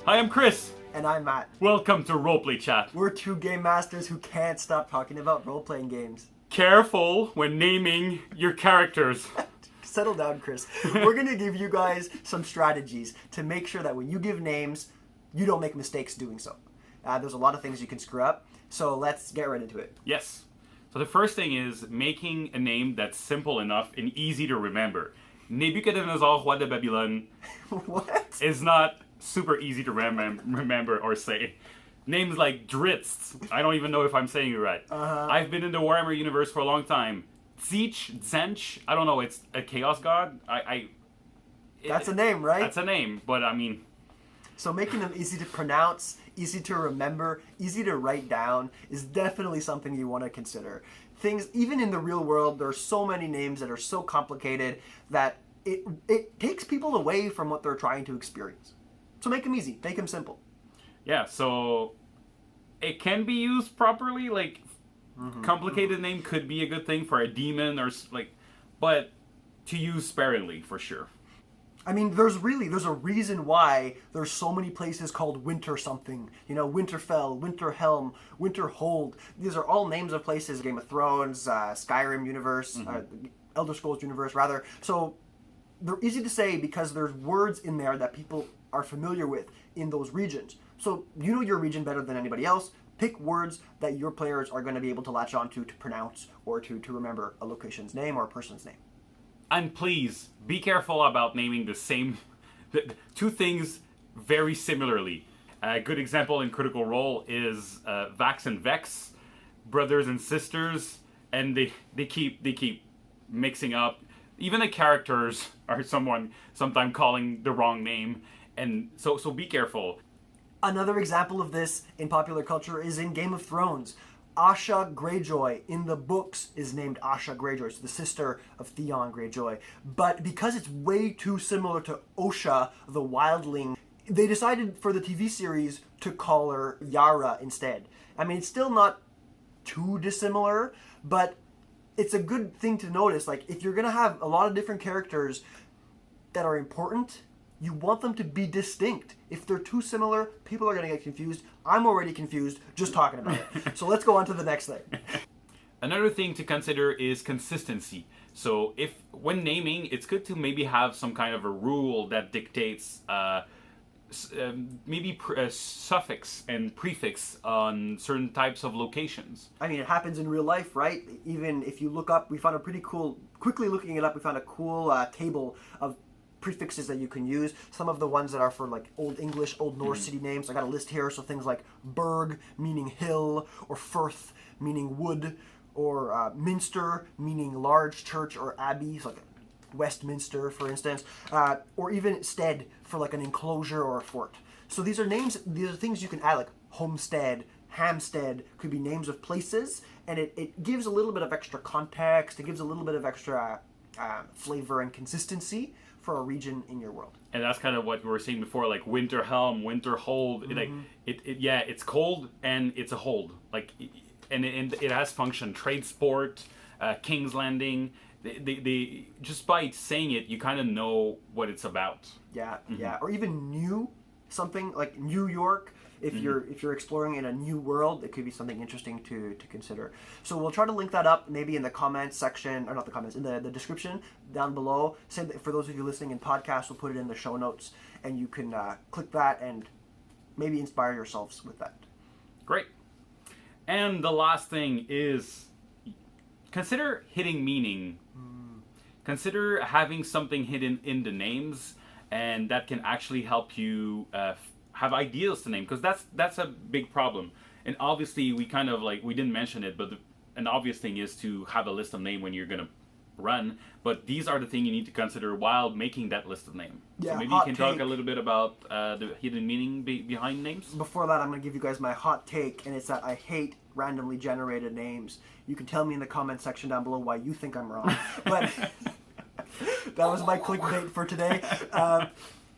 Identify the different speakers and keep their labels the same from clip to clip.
Speaker 1: Hi, I'm Chris.
Speaker 2: And I'm Matt.
Speaker 1: Welcome to Roleplay Chat.
Speaker 2: We're two game masters who can't stop talking about role-playing games.
Speaker 1: Careful when naming your characters.
Speaker 2: Settle down, Chris. We're going to give you guys some strategies to make sure that when you give names, you don't make mistakes doing so. There's a lot of things you can screw up, so let's get right into it.
Speaker 1: Yes. So the first thing is making a name that's simple enough and easy to remember. Nebuchadnezzar, Roi de Babylon
Speaker 2: What?
Speaker 1: is not super easy to remember or say. Names like Dritz, I don't even know if I'm saying it right. I've been in the Warhammer universe for a long time. Zench, I don't know, it's a chaos god.
Speaker 2: That's a name, right?
Speaker 1: That's a name, but I mean...
Speaker 2: So making them easy to pronounce, easy to remember, easy to write down is definitely something you want to consider. Things, even in the real world, there are so many names that are so complicated that it takes people away from what they're trying to experience. So make them easy, make them simple.
Speaker 1: Yeah, so it can be used properly, like complicated name could be a good thing for a demon or like, but to use sparingly for sure.
Speaker 2: I mean, there's a reason why there's so many places called Winter something. You know, Winterfell, Winterhelm, Winterhold. These are all names of places, Game of Thrones, Skyrim universe, Elder Scrolls universe, rather. So they're easy to say because there's words in there that people are familiar with in those regions. So you know your region better than anybody else. Pick words that your players are going to be able to latch onto to pronounce or to remember a location's name or a person's name.
Speaker 1: And please, be careful about naming the two things very similarly. A good example in Critical Role is Vax and Vex, brothers and sisters, and they keep mixing up. Even the characters are sometimes calling the wrong name, and so be careful.
Speaker 2: Another example of this in popular culture is in Game of Thrones. Asha Greyjoy in the books is named Asha Greyjoy, so the sister of Theon Greyjoy. But because it's way too similar to Osha, the wildling, they decided for the TV series to call her Yara instead. I mean, it's still not too dissimilar, but it's a good thing to notice. Like, if you're going to have a lot of different characters that are important, you want them to be distinct. If they're too similar, people are going to get confused. I'm already confused just talking about it. So let's go on to the next thing.
Speaker 1: Another thing to consider is consistency. So when naming, it's good to maybe have some kind of a rule that dictates maybe a suffix and prefix on certain types of locations.
Speaker 2: I mean, it happens in real life, right? Even if you look up, we found a pretty cool, quickly looking it up, we found a cool table of prefixes that you can use. Some of the ones that are for like Old English, Old Norse city names. I got a list here. So things like Berg, meaning hill, or Firth, meaning wood, or Minster, meaning large church or abbey, so like Westminster, for instance, or even Stead for like an enclosure or a fort. So these are names, these are things you can add, like Homestead, Hampstead, could be names of places, and it gives a little bit of extra context, it gives a little bit of extra flavor and consistency for a region in your world.
Speaker 1: And that's kind of what we were saying before, like Winterhelm, Winterhold. It's cold and it's a hold. Like, and it has function. Trade sport, King's Landing. They just by saying it, you kind of know what it's about.
Speaker 2: Yeah, yeah. Or even something like New York. If you're exploring in a new world, it could be something interesting to consider. So we'll try to link that up maybe in the comments section, or not the comments, in the description down below. Same for those of you listening in podcasts, we'll put it in the show notes, and you can click that and maybe inspire yourselves with that.
Speaker 1: Great. And the last thing is consider hidden meaning. Consider having something hidden in the names, and that can actually help you have ideas to name, because that's a big problem. And obviously we kind of like, we didn't mention it, but an obvious thing is to have a list of name when you're gonna run, but these are the things you need to consider while making that list of name.
Speaker 2: Yeah,
Speaker 1: so maybe you can talk a little bit about the hidden meaning behind names.
Speaker 2: Before that, I'm going to give you guys my hot take, and it's that I hate randomly generated names. You can tell me in the comment section down below why you think I'm wrong, but that was my clickbait for today.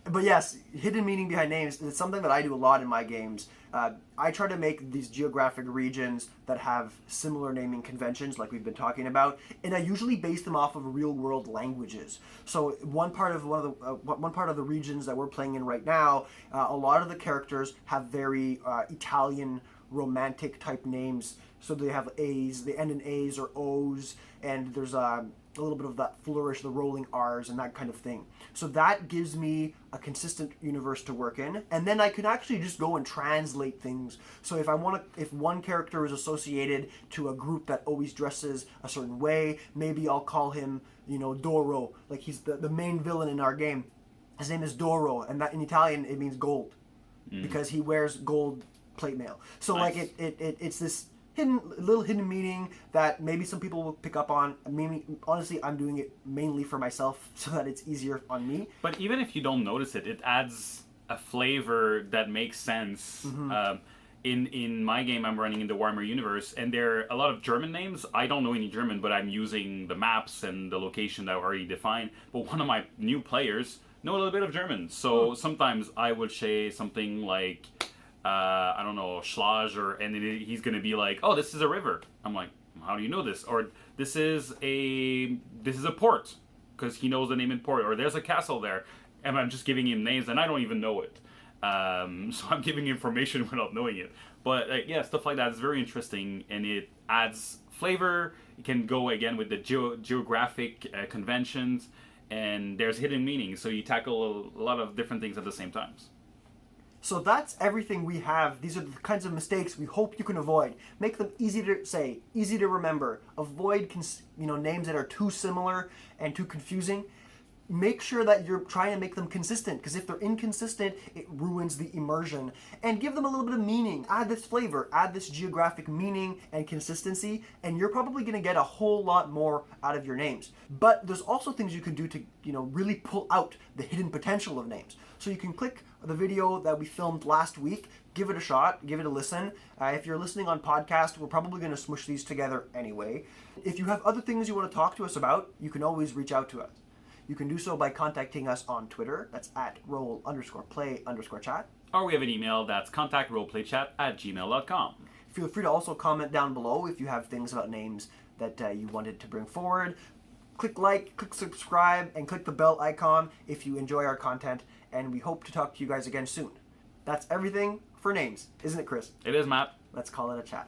Speaker 2: But yes, hidden meaning behind names is something that I do a lot in my games. I try to make these geographic regions that have similar naming conventions, like we've been talking about, and I usually base them off of real-world languages. So one part of the regions that we're playing in right now, a lot of the characters have very Italian romantic type names. So they have A's, they end in A's or O's, and there's a little bit of that flourish, the rolling R's and that kind of thing. So that gives me a consistent universe to work in, and then I can actually just go and translate things. So if one character is associated to a group that always dresses a certain way, maybe I'll call him, Doro, like he's the main villain in our game. His name is Doro, and that in Italian it means gold, because he wears gold plate mail. So nice. Like it's this little hidden meaning that maybe some people will pick up on. Maybe, honestly, I'm doing it mainly for myself so that it's easier on me.
Speaker 1: But even if you don't notice it, it adds a flavor that makes sense. Mm-hmm. In my game, I'm running in the Warhammer universe, and there are a lot of German names. I don't know any German, but I'm using the maps and the location that are already defined. But one of my new players know a little bit of German, so sometimes I would say something like, I don't know, Schlage, and he's going to be like, oh, this is a river. I'm like, how do you know this? Or this is a port, because he knows the name in port. Or there's a castle there. And I'm just giving him names, and I don't even know it. So I'm giving information without knowing it. But yeah, stuff like that is very interesting, and it adds flavor. You can go, again, with the geographic conventions, and there's hidden meaning. So you tackle a lot of different things at the same time.
Speaker 2: So that's everything we have. These are the kinds of mistakes we hope you can avoid. Make them easy to say, easy to remember. Avoid names that are too similar and too confusing. Make sure that you're trying to make them consistent, because if they're inconsistent, it ruins the immersion. And give them a little bit of meaning. Add this flavor, add this geographic meaning and consistency, and you're probably going to get a whole lot more out of your names. But there's also things you can do to, really pull out the hidden potential of names. So you can click the video that we filmed last week, give it a shot, give it a listen. If you're listening on podcast, we're probably going to smush these together anyway. If you have other things you want to talk to us about, you can always reach out to us. You can do so by contacting us on Twitter. That's at roll_play_chat.
Speaker 1: Or we have an email. That's contactroleplaychat@gmail.com.
Speaker 2: Feel free to also comment down below if you have things about names that you wanted to bring forward. Click like, click subscribe, and click the bell icon if you enjoy our content. And we hope to talk to you guys again soon. That's everything for names, isn't it, Chris?
Speaker 1: It is, Matt.
Speaker 2: Let's call it a chat.